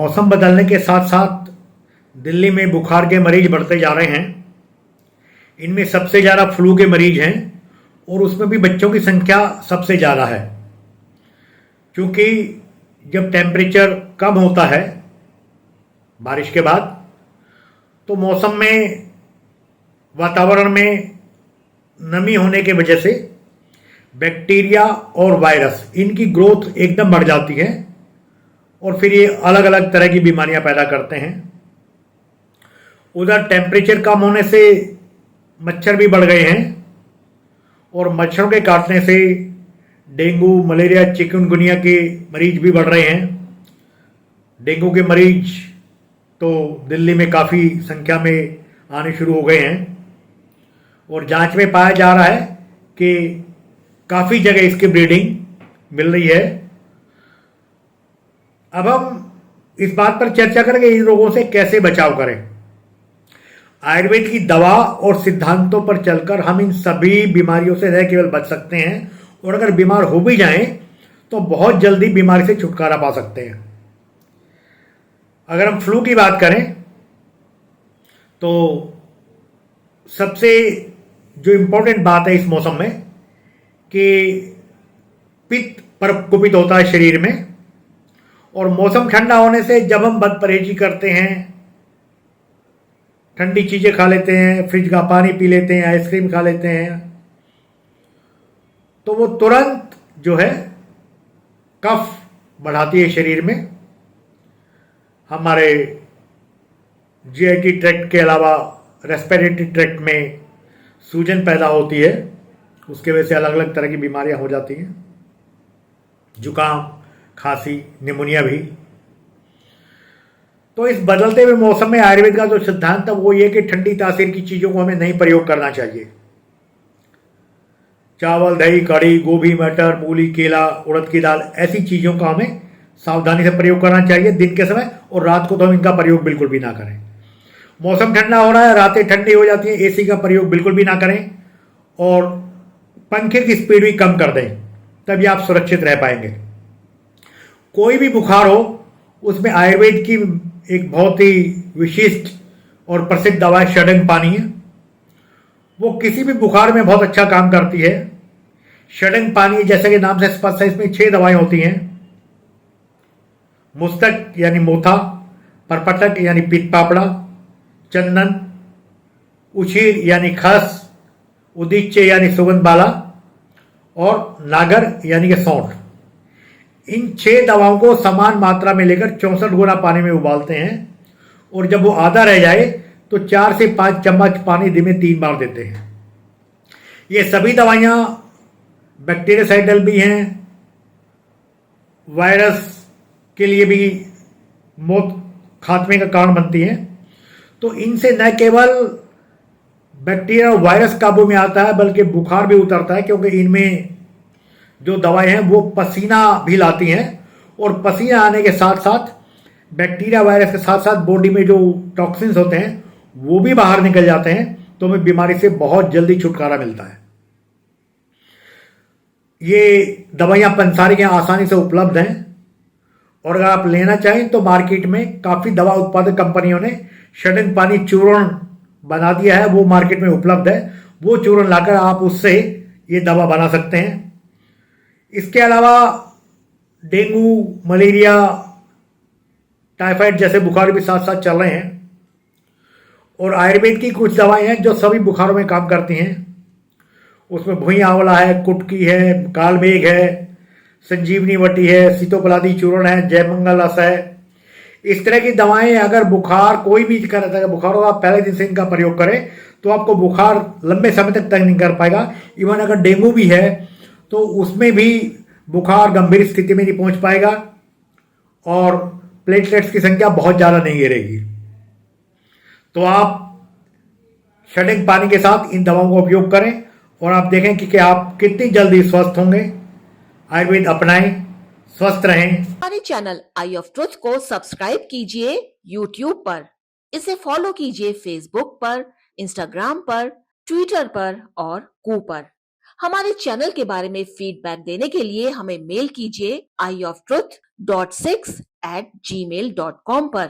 मौसम बदलने के साथ साथ दिल्ली में बुखार के मरीज बढ़ते जा रहे हैं। इनमें सबसे ज़्यादा फ्लू के मरीज हैं और उसमें भी बच्चों की संख्या सबसे ज़्यादा है, क्योंकि जब टेम्परेचर कम होता है बारिश के बाद तो मौसम में, वातावरण में नमी होने की वजह से बैक्टीरिया और वायरस इनकी ग्रोथ एकदम बढ़ जाती है और फिर ये अलग अलग तरह की बीमारियां पैदा करते हैं। उधर टेम्परेचर कम होने से मच्छर भी बढ़ गए हैं और मच्छरों के काटने से डेंगू, मलेरिया, चिकनगुनिया के मरीज भी बढ़ रहे हैं। डेंगू के मरीज तो दिल्ली में काफ़ी संख्या में आने शुरू हो गए हैं और जांच में पाया जा रहा है कि काफ़ी जगह इसकी ब्रीडिंग मिल रही है। अब हम इस बात पर चर्चा करेंगे इन रोगों से कैसे बचाव करें। आयुर्वेद की दवा और सिद्धांतों पर चलकर हम इन सभी बीमारियों से न केवल बच सकते हैं और अगर बीमार हो भी जाएं तो बहुत जल्दी बीमारी से छुटकारा पा सकते हैं। अगर हम फ्लू की बात करें तो सबसे जो इम्पोर्टेंट बात है इस मौसम में कि पित्त प्रकोपित होता है शरीर में और मौसम ठंडा होने से जब हम बदपरहेजी करते हैं, ठंडी चीज़ें खा लेते हैं, फ्रिज का पानी पी लेते हैं, आइसक्रीम खा लेते हैं, तो वो तुरंत जो है कफ बढ़ाती है शरीर में। हमारे जीआईटी ट्रैक्ट के अलावा रेस्पिरेटरी ट्रैक्ट में सूजन पैदा होती है, उसके वजह से अलग अलग तरह की बीमारियां हो जाती हैं, जुकाम, खांसी, निमोनिया भी। तो इस बदलते हुए मौसम में आयुर्वेद का जो सिद्धांत है वो ये कि ठंडी तासीर की चीज़ों को हमें नहीं प्रयोग करना चाहिए। चावल, दही, कढ़ी, गोभी, मटर, मूली, केला, उड़द की दाल, ऐसी चीज़ों का हमें सावधानी से प्रयोग करना चाहिए दिन के समय, और रात को तो हम इनका प्रयोग बिल्कुल भी ना करें। मौसम ठंडा हो रहा है, रातें ठंडी हो जाती हैं, एसी का प्रयोग बिल्कुल भी ना करें और पंखे की स्पीड भी कम कर दें, तभी आप सुरक्षित रह पाएंगे। कोई भी बुखार हो उसमें आयुर्वेद की एक बहुत ही विशिष्ट और प्रसिद्ध दवा है षडंग पानी है। वो किसी भी बुखार में बहुत अच्छा काम करती है। षडंग पानी जैसे कि नाम से स्पष्ट है, इसमें 6 दवाएं होती हैं। मुस्तक यानी मोथा, परपटक यानी पित्त पापड़ा, चंदन, उछीर यानी खस, उदीच्य यानी सुगंध बाला और नागर यानी कि सौंठ। इन 6 दवाओं को समान मात्रा में लेकर 64 गुना पानी में उबालते हैं और जब वो आधा रह जाए तो 4 से 5 चम्मच पानी दिन में 3 बार देते हैं। ये सभी दवाइयाँ बैक्टीरियासाइडल भी हैं, वायरस के लिए भी मौत खात्मे का कारण बनती हैं। तो इनसे न केवल बैक्टीरिया और वायरस काबू में आता है बल्कि बुखार भी उतरता है, क्योंकि इनमें जो दवाएं हैं वो पसीना भी लाती हैं और पसीना आने के साथ साथ बैक्टीरिया वायरस के साथ साथ बॉडी में जो टॉक्सिन्स होते हैं वो भी बाहर निकल जाते हैं, तो हमें बीमारी से बहुत जल्दी छुटकारा मिलता है। ये दवाइयाँ पंसारी यहाँ आसानी से उपलब्ध हैं और अगर आप लेना चाहें तो मार्केट में काफ़ी दवा उत्पादक कंपनियों ने षडंग पानी चूर्ण बना दिया है, वो मार्केट में उपलब्ध है। वो चूर्ण लाकर आप उससे ये दवा बना सकते हैं। इसके अलावा डेंगू, मलेरिया, टाइफाइड जैसे बुखार भी साथ साथ चल रहे हैं और आयुर्वेद की कुछ दवाएं हैं जो सभी बुखारों में काम करती हैं। उसमें भुई आंवला है, कुटकी है, कालमेघ है, संजीवनी वटी है, सीतोपलादी चूर्ण है, जयमंगल रस है। इस तरह की दवाएं अगर बुखार कोई भी तरह का बुखार हो, आप पहले दिन से इनका प्रयोग करें तो आपको बुखार लंबे समय तक नहीं कर पाएगा। इवन अगर डेंगू भी है तो उसमें भी बुखार गंभीर स्थिति में नहीं पहुंच पाएगा और प्लेटलेट्स की संख्या बहुत ज़्यादा नहीं गिरेगी। तो आप षडंग पानी के साथ इन दवाओं का उपयोग करें और आप देखें कि आप कितनी जल्दी स्वस्थ होंगे। आयुर्वेद अपनाएं, स्वस्थ रहें। हमारे चैनल आई ऑफ ट्रुथ को सब्सक्राइब कीजिए YouTube पर, इसे फॉलो कीजिए Facebook पर, Instagram पर, Twitter पर और कू पर। हमारे चैनल के बारे में फीडबैक देने के लिए हमें मेल कीजिए ioftruth.6@gmail.com पर।